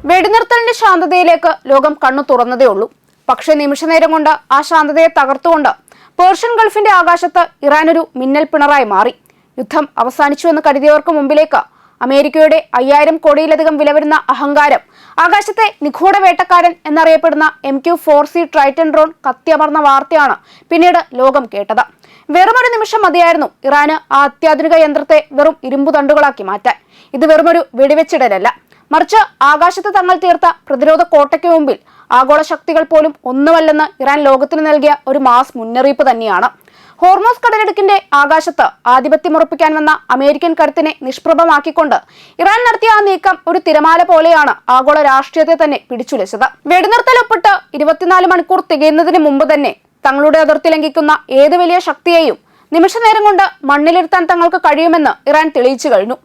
വെടിനിർത്തലിന്റെ ശാന്തതയിലേക്ക് ലോകം കണ്ണു തുറന്നതേ ഉള്ളൂ. പക്ഷേ നിമിഷനേരം കൊണ്ട് ആ ശാന്തതയെ തകർത്തുകൊണ്ട് പേർഷ്യൻ ഗൾഫിന്റെ ആകാശത്ത് ഇറാൻ ഒരു മിന്നൽ പിണറായി മാറി. യുദ്ധം അവസാനിച്ചുവെന്ന് കരുതിയവർക്ക് മുമ്പിലേക്ക് അമേരിക്കയുടെ 5000 കോടിയിലധികം വില വരുന്ന അഹങ്കാരം, ആകാശത്തെ നിഗൂഢ വേട്ടക്കാരൻ എന്നറിയപ്പെടുന്ന MQ-4C ട്രൈറ്റൻ ഡ്രോൺ കത്തിയമർന്ന വാർത്തയാണ് പിന്നീട് ലോകം കേട്ടത്. വെറുമൊരു നിമിഷം മതിയായിരുന്നു ഇറാന് ആ അത്യാധുനിക യന്ത്രത്തെ വെറും ഇരുമ്പു തണ്ടുകളാക്കി മാറ്റാൻ. ഇത് വെറുമൊരു വെടിവെച്ചിടലല്ല, മറിച്ച് ആകാശത്ത് തങ്ങൾ തീർത്ത പ്രതിരോധ കോട്ടയ്ക്ക് മുമ്പിൽ ആഗോള ശക്തികൾ പോലും ഒന്നുമല്ലെന്ന് ഇറാൻ ലോകത്തിന് നൽകിയ ഒരു മാസ് മുന്നറിയിപ്പ് തന്നെയാണ്. ഹോർമോസ് കടലിടുക്കിന്റെ ആകാശത്ത് ആധിപത്യമുറപ്പിക്കാൻ വന്ന അമേരിക്കൻ കരുത്തിനെ നിഷ്പ്രഭമാക്കിക്കൊണ്ട് ഇറാൻ നടത്തിയ ആ നീക്കം ഒരു തിരമാല പോലെയാണ് ആഗോള രാഷ്ട്രീയത്തെ തന്നെ പിടിച്ചുലച്ചത്. വെടിനിർത്തൽ ഒപ്പിട്ട് 24 മണിക്കൂർ തികയുന്നതിന് മുമ്പ് തന്നെ തങ്ങളുടെ അതിർത്തി ലംഘിക്കുന്ന ഏത് വലിയ ശക്തിയെയും നിമിഷനേരം കൊണ്ട് മണ്ണിലിരുത്താൻ തങ്ങൾക്ക് കഴിയുമെന്ന് ഇറാൻ തെളിയിച്ചു കഴിഞ്ഞു.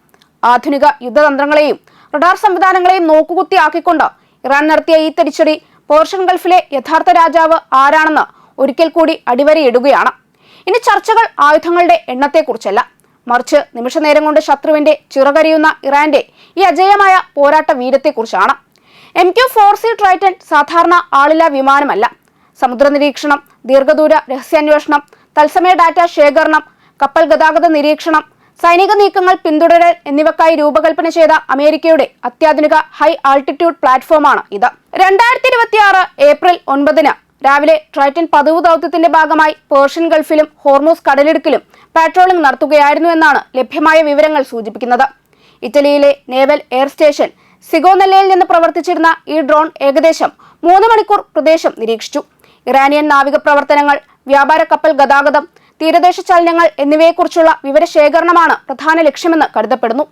ആധുനിക യുദ്ധതന്ത്രങ്ങളെയും റഡാർ സംവിധാനങ്ങളെയും നോക്കുകുത്തിയാക്കിക്കൊണ്ട് ഇറാൻ നടത്തിയ ഈ തിരിച്ചടി പേർഷ്യൻ ഗൾഫിലെ യഥാർത്ഥ രാജാവ് ആരാണെന്ന് ഒരിക്കൽ കൂടി അടിവരയിടുകയാണ്. ഇനി ചർച്ചകൾ ആയുധങ്ങളുടെ എണ്ണത്തെക്കുറിച്ചല്ല, മറിച്ച് നിമിഷനേരം കൊണ്ട് ശത്രുവിന്റെ ചിറകരിയുന്ന ഇറാന്റെ ഈ അജേയമായ പോരാട്ട വീര്യത്തെക്കുറിച്ചാണ്. MQ-4C ട്രൈറ്റൻ സാധാരണ ആളില്ലാ വിമാനമല്ല. സമുദ്ര നിരീക്ഷണം, ദീർഘദൂര രഹസ്യാന്വേഷണം, തത്സമയ ഡാറ്റ ശേഖരണം, കപ്പൽ ഗതാഗത നിരീക്ഷണം, സൈനിക നീക്കങ്ങൾ പിന്തുടരൽ എന്നിവക്കായി രൂപകൽപ്പന ചെയ്ത അമേരിക്കയുടെ അത്യാധുനിക ഹൈ ആൾട്ടിറ്റ്യൂഡ് പ്ലാറ്റ്ഫോമാണ് ഇത്. 2026 ഏപ്രിൽ 9 രാവിലെ ട്രൈറ്റൻ പതിവ് ദൗത്യത്തിന്റെ ഭാഗമായി പേർഷ്യൻ ഗൾഫിലും ഹോർമൂസ് കടലിടുക്കിലും പാട്രോളിംഗ് നടത്തുകയായിരുന്നു എന്നാണ് ലഭ്യമായ വിവരങ്ങൾ സൂചിപ്പിക്കുന്നത്. ഇറ്റലിയിലെ നേവൽ എയർ സ്റ്റേഷൻ സിഗോനെല്ലയിൽ നിന്ന് പ്രവർത്തിച്ചിരുന്ന ഈ ഡ്രോൺ ഏകദേശം 3 മണിക്കൂർ പ്രദേശം നിരീക്ഷിച്ചു. ഇറാനിയൻ നാവിക പ്രവർത്തനങ്ങൾ, വ്യാപാര കപ്പൽ ഗതാഗതം, തീരദേശ ചലനങ്ങൾ എന്നിവയെക്കുറിച്ചുള്ള വിവരശേഖരണമാണ് പ്രധാന ലക്ഷ്യമെന്ന് കരുതപ്പെടുന്നു.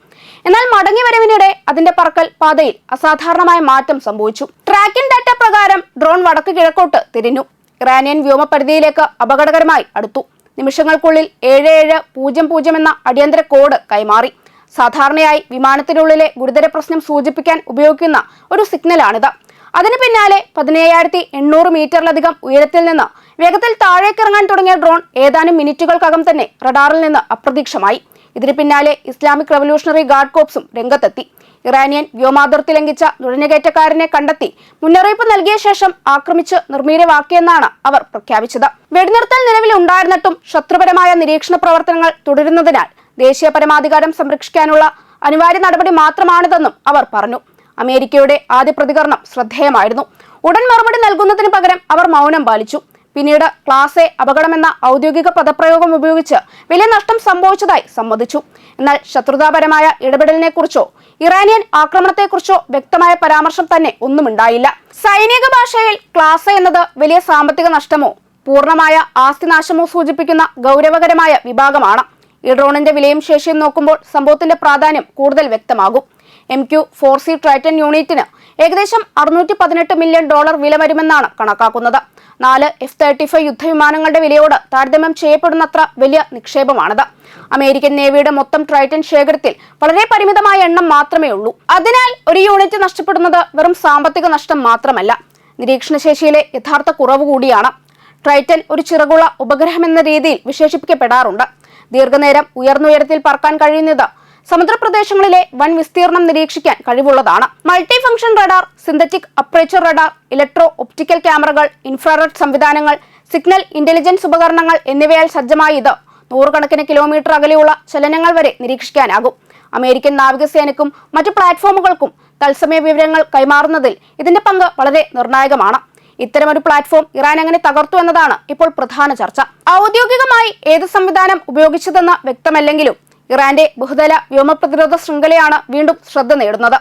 എന്നാൽ മടങ്ങിവരവിനിടെ അതിന്റെ പറക്കൽ പാതയിൽ അസാധാരണമായ മാറ്റം സംഭവിച്ചു. ട്രാക്കിംഗ് ഡാറ്റ പ്രകാരം ഡ്രോൺ വടക്ക് കിഴക്കോട്ട് തിരിഞ്ഞു. ഇറാനിയൻ വ്യോമപരിധിയിലേക്ക് അപകടകരമായി അടുത്തു. നിമിഷങ്ങൾക്കുള്ളിൽ 7700 എന്ന അടിയന്തര കോഡ് കൈമാറി. സാധാരണയായി വിമാനത്തിനുള്ളിലെ ഗുരുതര പ്രശ്നം സൂചിപ്പിക്കാൻ ഉപയോഗിക്കുന്ന ഒരു സിഗ്നലാണിത്. അതിന് പിന്നാലെ 17800 മീറ്ററിലധികം ഉയരത്തിൽ നിന്ന് വേഗത്തിൽ താഴേക്കിറങ്ങാൻ തുടങ്ങിയ ഡ്രോൺ ഏതാനും മിനിറ്റുകൾക്കകം തന്നെ റഡാറിൽ നിന്ന് അപ്രത്യക്ഷമായി. ഇതിന് പിന്നാലെ ഇസ്ലാമിക് റവല്യൂഷണറി ഗാർഡ് കോപ്സും രംഗത്തെത്തി. ഇറാനിയൻ വ്യോമാതിർത്തി ലംഘിച്ച നുഴഞ്ഞുകയറ്റക്കാരനെ കണ്ടെത്തി മുന്നറിയിപ്പ് നൽകിയ ശേഷം ആക്രമിച്ച് നിർവീര്യമാക്കിയെന്നാണ് അവർ പ്രഖ്യാപിച്ചത്. വെടിനിർത്തൽ നിലവിൽ ഉണ്ടായിരുന്നിട്ടും ശത്രുപരമായ നിരീക്ഷണ പ്രവർത്തനങ്ങൾ തുടരുന്നതിനാൽ ദേശീയ പരമാധികാരം സംരക്ഷിക്കാനുള്ള അനിവാര്യ നടപടി മാത്രമാണിതെന്നും അവർ പറഞ്ഞു. അമേരിക്കയുടെ ആദ്യ പ്രതികരണം ശ്രദ്ധേയമായിരുന്നു. ഉടൻ മറുപടി നൽകുന്നതിന് പകരം അവർ മൗനം പാലിച്ചു. പിന്നീട് ക്ലാസ് എ അപകടമെന്ന ഔദ്യോഗിക പദപ്രയോഗം ഉപയോഗിച്ച് വലിയ നഷ്ടം സംഭവിച്ചതായി സമ്മതിച്ചു. എന്നാൽ ശത്രുതാപരമായ ഇടപെടലിനെ കുറിച്ചോ ഇറാനിയൻ ആക്രമണത്തെക്കുറിച്ചോ വ്യക്തമായ പരാമർശം തന്നെ ഒന്നുമുണ്ടായില്ല. സൈനിക ഭാഷയിൽ ക്ലാസ് എ എന്നത് വലിയ സാമ്പത്തിക നഷ്ടമോ പൂർണ്ണമായ ആസ്തിനാശമോ സൂചിപ്പിക്കുന്ന ഗൗരവകരമായ വിഭാഗമാണ്. ഈ ഡ്രോണിന്റെ വിലയും ശേഷിയും നോക്കുമ്പോൾ സംഭവത്തിന്റെ പ്രാധാന്യം കൂടുതൽ വ്യക്തമാകും. MQ-4C ട്രൈറ്റൻ യൂണിറ്റിന് ഏകദേശം $618 മില്യൺ വില വരുമെന്നാണ് കണക്കാക്കുന്നത്. 4 F-35 യുദ്ധവിമാനങ്ങളുടെ വിലയോട് താരതമ്യം ചെയ്യപ്പെടുന്നത്ര വലിയ നിക്ഷേപമാണിത്. അമേരിക്കൻ നേവിയുടെ മൊത്തം ട്രൈറ്റൻ ശേഖരത്തിൽ വളരെ പരിമിതമായ എണ്ണം മാത്രമേ ഉള്ളൂ. അതിനാൽ ഒരു യൂണിറ്റ് നഷ്ടപ്പെടുന്നത് വെറും സാമ്പത്തിക നഷ്ടം മാത്രമല്ല, നിരീക്ഷണശേഷിയിലെ യഥാർത്ഥ കുറവ് കൂടിയാണ്. ട്രൈറ്റൻ ഒരു ചിറകുള്ള ഉപഗ്രഹമെന്ന രീതിയിൽ വിശേഷിപ്പിക്കപ്പെടാറുണ്ട്. ദീർഘനേരം ഉയർന്നുയരത്തിൽ പറക്കാൻ കഴിയുന്നത് സമുദ്രപ്രദേശങ്ങളിലെ വൻ വിസ്തീർണം നിരീക്ഷിക്കാൻ കഴിവുള്ളതാണ്. Multi function radar, synthetic aperture radar, electro optical ക്യാമറകൾ, ഇൻഫ്രാറെഡ് സംവിധാനങ്ങൾ, സിഗ്നൽ ഇന്റലിജൻസ് ഉപകരണങ്ങൾ എന്നിവയാൽ സജ്ജമായി ഇത് 100 കണക്കിന് കിലോമീറ്റർ അകലെയുള്ള ചലനങ്ങൾ വരെ നിരീക്ഷിക്കാനാകും. അമേരിക്കൻ നാവികസേനയ്ക്കും മറ്റു പ്ലാറ്റ്ഫോമുകൾക്കും തത്സമയ വിവരങ്ങൾ കൈമാറുന്നതിൽ ഇതിന്റെ പങ്ക് വളരെ നിർണായകമാണ്. ഇത്തരമൊരു പ്ലാറ്റ്ഫോം ഇറാൻ എങ്ങനെ തകർത്തു എന്നതാണ് ഇപ്പോൾ പ്രധാന ചർച്ച. ഔദ്യോഗികമായി ഏത് സംവിധാനം ഉപയോഗിച്ചതെന്ന് വ്യക്തമല്ലെങ്കിലും ഇറാന്റെ ബഹുതല വ്യോമ പ്രതിരോധ ശൃംഖലയാണ് വീണ്ടും ശ്രദ്ധ നേടുന്നത്.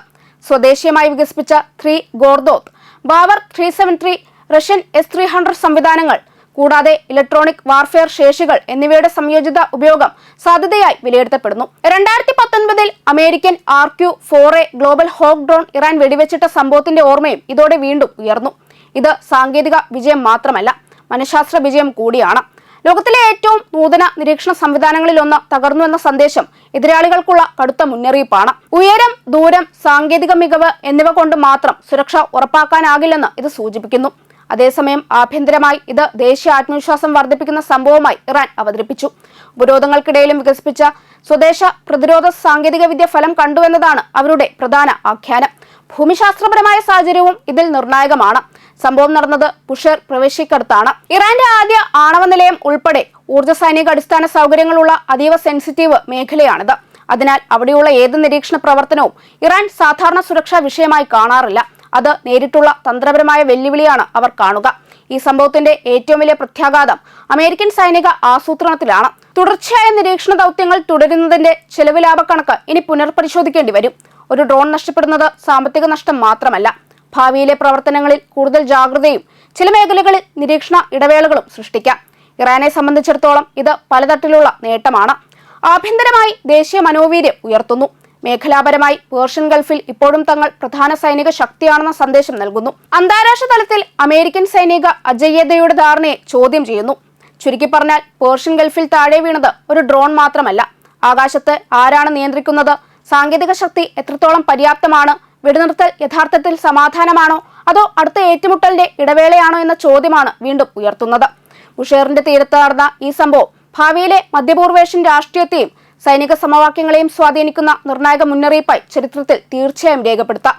സ്വദേശീയമായി വികസിപ്പിച്ച 3 ഗോർദോത്ത്, ബാവർ 373, റഷ്യൻ S-300 സംവിധാനങ്ങൾ കൂടാതെ ഇലക്ട്രോണിക് വാർഫെയർ ശേഷികൾ എന്നിവയുടെ സംയോജിത ഉപയോഗം സാധ്യതയായി വിലയിരുത്തപ്പെടുന്നു. 2019 American RQ-4A global hawk drone Iran വെടിവെച്ചിട്ട സംഭവത്തിന്റെ ഓർമ്മയും ഇതോടെ വീണ്ടും ഉയർന്നു. ഇത് സാങ്കേതിക വിജയം മാത്രമല്ല, മനഃശാസ്ത്ര വിജയം കൂടിയാണ്. ലോകത്തിലെ ഏറ്റവും നൂതന നിരീക്ഷണ സംവിധാനങ്ങളിലൊന്ന് തകർന്നു എന്ന സന്ദേശം എതിരാളികൾക്കുള്ള കടുത്ത മുന്നറിയിപ്പാണ്. ഉയരം, ദൂരം, സാങ്കേതിക മികവ് എന്നിവ കൊണ്ട് മാത്രം സുരക്ഷ ഉറപ്പാക്കാനാകില്ലെന്ന് ഇത് സൂചിപ്പിക്കുന്നു. അതേസമയം ആഭ്യന്തരമായി ഇത് ദേശീയ ആത്മവിശ്വാസം വർദ്ധിപ്പിക്കുന്ന സംഭവമായി ഇറാൻ അവതരിപ്പിച്ചു. ഉപരോധങ്ങൾക്കിടയിലും വികസിപ്പിച്ച സ്വദേശ പ്രതിരോധ സാങ്കേതിക വിദ്യ ഫലം കണ്ടുവെന്നതാണ് അവരുടെ പ്രധാന ആഖ്യാനം. ഭൂമിശാസ്ത്രപരമായ സാഹചര്യവും ഇതിൽ നിർണായകമാണ്. സംഭവം നടന്നത് ബുഷേർ പ്രവേശിക്കടുത്താണ്. ഇറാന്റെ ആദ്യ ആണവ നിലയം ഉൾപ്പെടെ ഊർജ്ജ സൈനിക അടിസ്ഥാന സൗകര്യങ്ങളുള്ള അതീവ സെൻസിറ്റീവ് മേഖലയാണിത്. അതിനാൽ അവിടെയുള്ള ഏത് നിരീക്ഷണ പ്രവർത്തനവും ഇറാൻ സാധാരണ സുരക്ഷാ വിഷയമായി കാണാറില്ല. അത് നേരിട്ടുള്ള തന്ത്രപരമായ വെല്ലുവിളിയാണ് അവർ കാണുക. ഈ സംഭവത്തിന്റെ ഏറ്റവും വലിയ പ്രത്യാഘാതം അമേരിക്കൻ സൈനിക ആസൂത്രണത്തിലാണ്. തുടർച്ചയായ നിരീക്ഷണ ദൗത്യങ്ങൾ തുടരുന്നതിന്റെ ചെലവ് ലാഭ കണക്ക് ഇനി പുനർപരിശോധിക്കേണ്ടി വരും. ഒരു ഡ്രോൺ നഷ്ടപ്പെടുന്നത് സാമ്പത്തിക നഷ്ടം മാത്രമല്ല, ഭാവിയിലെ പ്രവർത്തനങ്ങളിൽ കൂടുതൽ ജാഗ്രതയും ചില മേഖലകളിൽ നിരീക്ഷണ ഇടവേളകളും സൃഷ്ടിക്കാം. ഇറാനെ സംബന്ധിച്ചിടത്തോളം ഇത് പലതട്ടിലുള്ള നേട്ടമാണ്. ആഭ്യന്തരമായി ദേശീയ മനോവീര്യം ഉയർത്തുന്നു. മേഖലാപരമായി പേർഷ്യൻ ഗൾഫിൽ ഇപ്പോഴും തങ്ങൾ പ്രധാന സൈനിക ശക്തിയാണെന്ന സന്ദേശം നൽകുന്നു. അന്താരാഷ്ട്ര തലത്തിൽ അമേരിക്കൻ സൈനിക അജയ്യതയുടെ ധാരണയെ ചോദ്യം ചെയ്യുന്നു. ചുരുക്കി പറഞ്ഞാൽ പേർഷ്യൻ ഗൾഫിൽ താഴെ വീണത് ഒരു ഡ്രോൺ മാത്രമല്ല. ആകാശത്ത് ആരാണ് നിയന്ത്രിക്കുന്നത്? സാങ്കേതിക ശക്തി എത്രത്തോളം പര്യാപ്തമാണ്? വെടിനിർത്തൽ യഥാർത്ഥത്തിൽ സമാധാനമാണോ അതോ അടുത്ത ഏറ്റുമുട്ടലിന്റെ ഇടവേളയാണോ എന്ന ചോദ്യമാണ് വീണ്ടും ഉയർത്തുന്നത്. ബുഷേറിന്റെ തീരത്ത് നടന്ന ഈ സംഭവം ഭാവിയിലെ മധ്യപൂർവേഷ്യൻ രാഷ്ട്രീയത്തെയും സൈനിക സമവാക്യങ്ങളെയും സ്വാധീനിക്കുന്ന നിർണായക മുന്നറിയിപ്പായി ചരിത്രത്തിൽ തീർച്ചയായും രേഖപ്പെടുത്താം.